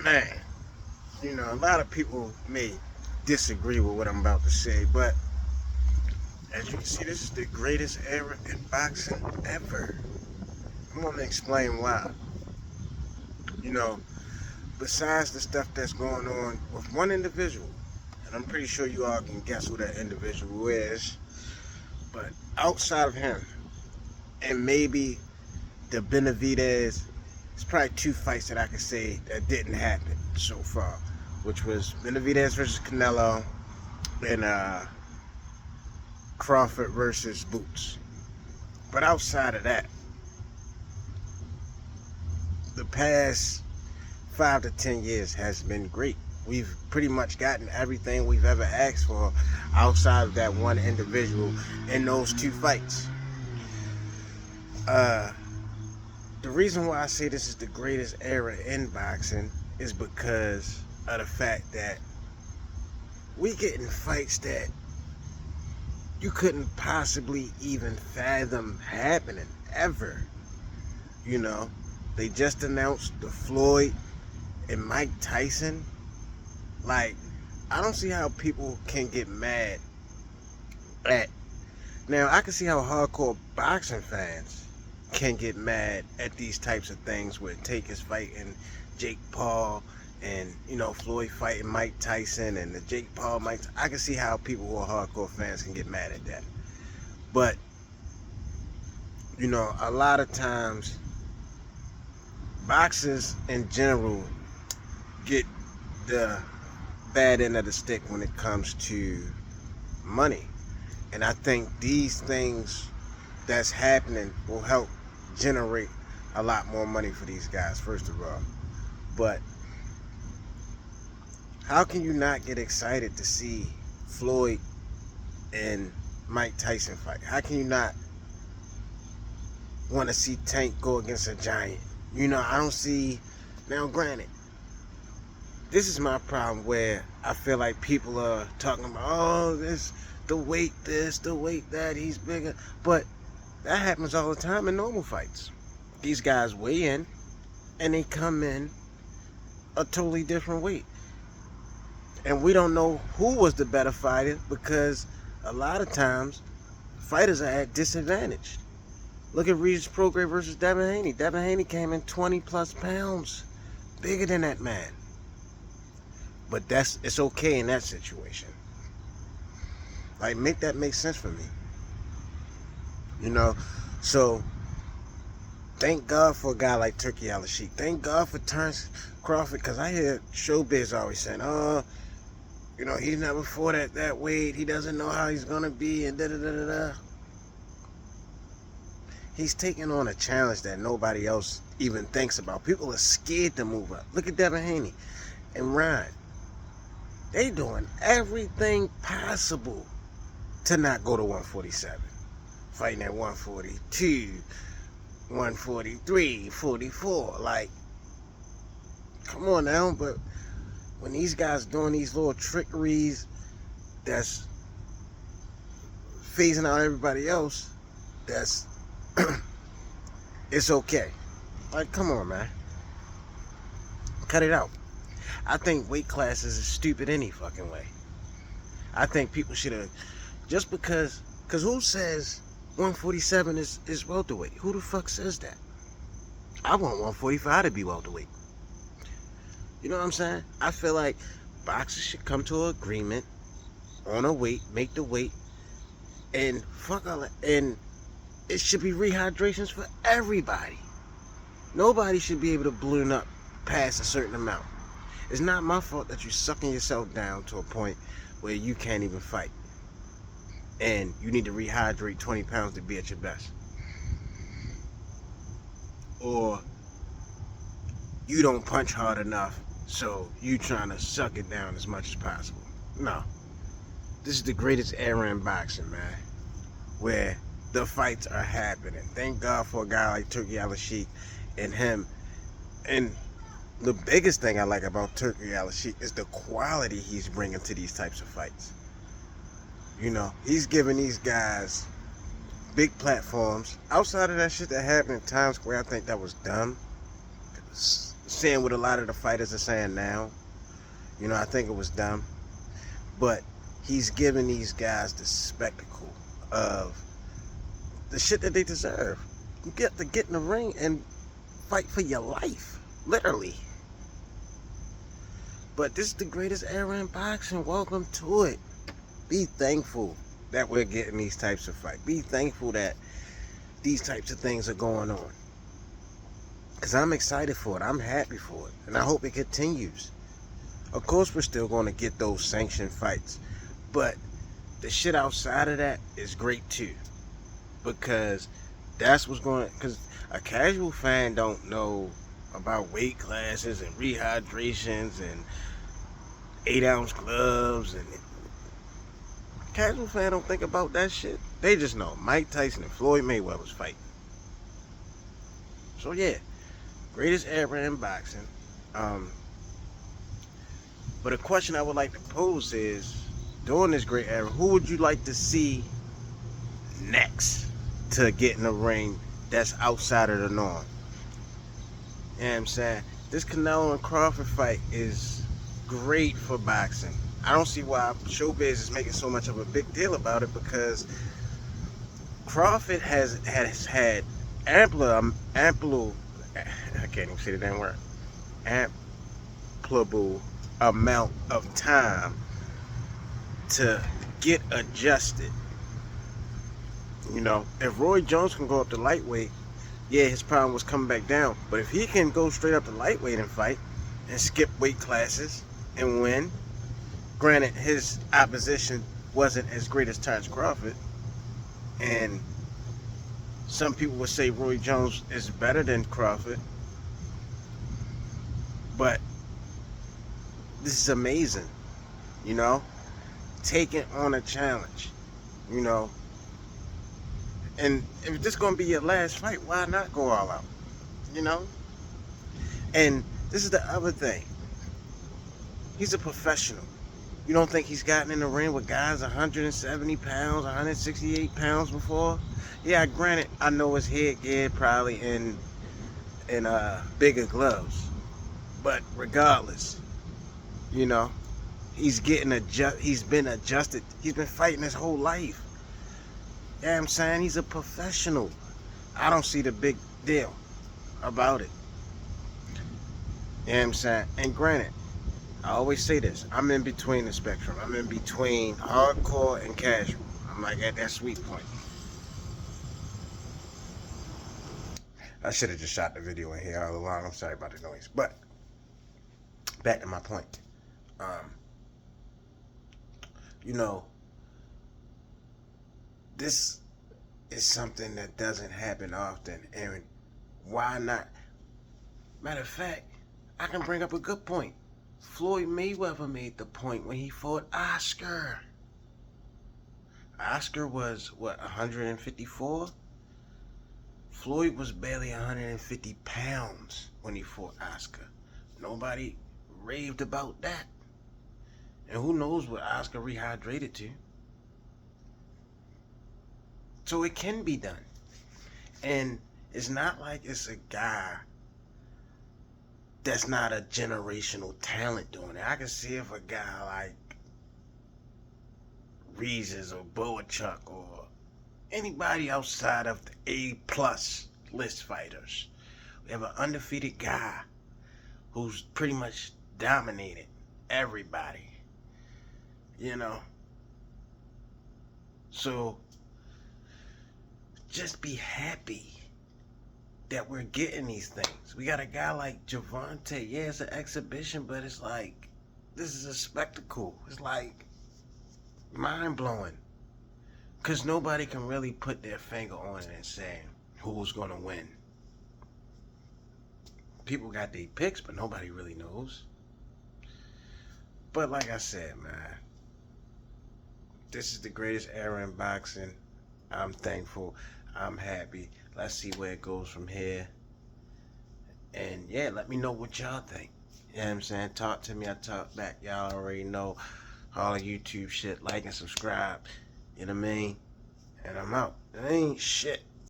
Man, a lot of people may disagree with what I'm about to say, but as you can see, this is the greatest era in boxing ever. I'm gonna explain why. You know, besides the stuff that's going on with one individual, and I'm pretty sure you all can guess who that individual is, but outside of him, and maybe the Benavidez, it's probably two fights that I could say that didn't happen so far, which was Benavidez versus Canelo and Crawford versus Boots. But outside of that, the past 5 to 10 years has been great. We've pretty much gotten everything we've ever asked for outside of that one individual in those two fights. Uh, the reason why I say this is the greatest era in boxing is because of the fact that we get in fights that you couldn't possibly even fathom happening ever. You know, they just announced the Floyd and Mike Tyson. Like, I don't see how people can get mad at. Now, I can see how hardcore boxing fans can get mad at these types of things where Taker's fighting Jake Paul and, Floyd fighting Mike Tyson and the Jake Paul Mike. I can see how people who are hardcore fans can get mad at that. But, a lot of times, boxers in general get the bad end of the stick when it comes to money. And I think these things that's happening will help generate a lot more money for these guys, first of all. But how can you not get excited to see Floyd and Mike Tyson fight? How can you not want to see Tank go against a giant? I don't see. Now, granted, this is my problem where I feel like people are talking about, oh, the weight this, the weight that, he's bigger. But that happens all the time in normal fights. These guys weigh in and they come in a totally different weight. And we don't know who was the better fighter because a lot of times fighters are at disadvantage. Look at Regis Prograis versus Devin Haney. Devin Haney came in 20 plus pounds bigger than that man. But it's okay in that situation. Like, make that make sense for me. So thank God for a guy like Turki Al-Sheikh. Thank God for Terence Crawford, because I hear Showbiz always saying, oh, he's never fought at that weight. He doesn't know how he's gonna be, and da-da-da-da-da. He's taking on a challenge that nobody else even thinks about. People are scared to move up. Look at Devin Haney and Ryan. They doing everything possible to not go to 147. Fighting at 142, 143, 44. Like, come on now. But when these guys doing these little trickeries that's phasing out everybody else, it's okay. Like, come on, man. Cut it out. I think weight classes is stupid any fucking way. I think people should have, just because who says 147 is welterweight? Who the fuck says that? I want 145 to be welterweight. You know what I'm saying? I feel like boxers should come to an agreement on a weight, make the weight, and fuck all that. And it should be rehydrations for everybody. Nobody should be able to balloon up past a certain amount. It's not my fault that you're sucking yourself down to a point where you can't even fight. And you need to rehydrate 20 pounds to be at your best. Or you don't punch hard enough, so you trying to suck it down as much as possible. No. This is the greatest era in boxing, man. Where the fights are happening. Thank God for a guy like Turki Al-Sheikh and him. And the biggest thing I like about Turki Al-Sheikh is the quality he's bringing to these types of fights. He's giving these guys big platforms. Outside of that shit that happened in Times Square, I think that was dumb. saying what a lot of the fighters are saying now. You know, I think it was dumb. But he's giving these guys the spectacle of the shit that they deserve. You get to get in the ring and fight for your life. Literally. But this is the greatest era in boxing. Welcome to it. Be thankful that we're getting these types of fights. Be thankful that these types of things are going on. Because I'm excited for it. I'm happy for it. And I hope it continues. Of course, we're still going to get those sanctioned fights. But the shit outside of that is great too. Because that's what's going to... Because a casual fan don't know about weight classes and rehydrations and 8-ounce gloves. And casual fan don't think about that shit. They just know Mike Tyson and Floyd Mayweather's fight. So yeah, greatest era in boxing. But a question I would like to pose is, during this great era, who would you like to see next to get in the ring that's outside of the norm? You know what I'm saying? This Canelo and Crawford fight is great for boxing. I don't see why Showbiz is making so much of a big deal about it, because Crawford has had ample, I can't even say the damn word, ample amount of time to get adjusted. You know, if Roy Jones can go up to lightweight, yeah, his problem was coming back down. But if he can go straight up to lightweight and fight and skip weight classes and win, granted his opposition wasn't as great as Terence Crawford, and some people would say Roy Jones is better than Crawford, but this is amazing, you know, taking on a challenge, you know. And if this is going to be your last fight, why not go all out, you know? And this is the other thing. He's a professional. You don't think he's gotten in the ring with guys 170 pounds, 168 pounds before? Yeah, granted, I know his headgear probably in bigger gloves. But regardless, you know, he's been adjusted. He's been fighting his whole life. Yeah, you know I'm saying? He's a professional. I don't see the big deal about it. You know what I'm saying? And granted, I always say this, I'm in between the spectrum. I'm in between hardcore and casual. I'm like at that sweet point. I should have just shot the video in here all along. I'm sorry about the noise. But back to my point. You know, this is something that doesn't happen often, and why not? Matter of fact, I can bring up a good point. Floyd Mayweather made the point when he fought Oscar. Oscar was, what, 154? Floyd was barely 150 pounds when he fought Oscar. Nobody raved about that. And who knows what Oscar rehydrated to. So it can be done. And it's not like it's a guy that's not a generational talent doing it. I can see if a guy like Reeses or Boachuk or anybody outside of the A+ list fighters. We have an undefeated guy who's pretty much dominated everybody. You know? So just be happy that we're getting these things. We got a guy like Gervonta. Yeah, it's an exhibition, but it's like, this is a spectacle. It's like mind-blowing. Because nobody can really put their finger on it and say who's going to win. People got their picks, but nobody really knows. But like I said, man, this is the greatest era in boxing. I'm thankful. I'm happy. Let's see where it goes from here. And yeah, let me know what y'all think. You know what I'm saying? Talk to me, I talk back. Y'all already know all the YouTube shit. Like and subscribe. You know what I mean? And I'm out. It ain't shit.